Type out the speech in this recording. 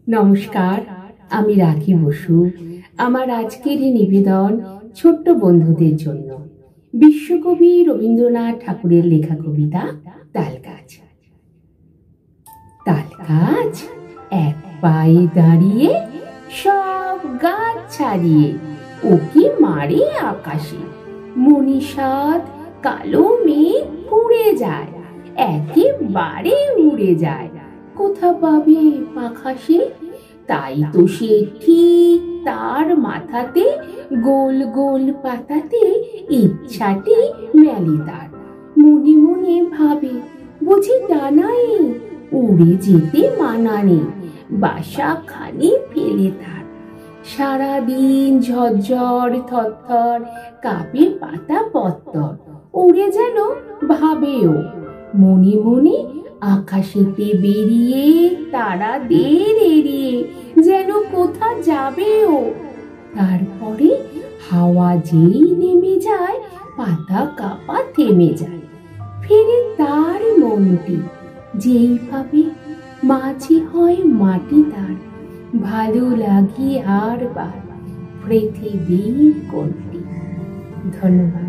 নমস্কার, আমি রাখি বসু। আমার আজকের এই নিবেদন ছোট্ট বন্ধুদের জন্য। বিশ্বকবি রবীন্দ্রনাথ ঠাকুরের লেখা কবিতা তালগাছ। তালগাছ এক পায়ে দাঁড়িয়ে সব গাছ ছাড়িয়ে ওকি মারে আকাশে। মনীষাদ কালো মেঘ উড়ে যায়, একেবারে উড়ে যায়। কোথা পাবে পাখা সে? তাই তো সে ঠিক তার মাথাতে গোল গোল পাতাতে ইচ্ছাটি মেলে তার। মনে মনে ভাবে বুঝি ডানাই উড়ে যেতে মানা নেই, বাসা খানি ফেলে তার। সারাদিন ঝরঝর থরথর কাঁপে পাতা পত্তর, উড়ে যেন ভাবেও মনে মনে আকাশেতে বেরিয়ে তারাদের এড়িয়ে যেন কোথা যাবেও। তারপরে হাওয়া যেই নেমে যায় পাতা কাঁপা থেমে যায়। ফিরে তার মনটি যেইভাবে মাঝে হয় মাটি তার। ভালো লাগে আর বার পৃথিবীর কোনটি। ধন্যবাদ।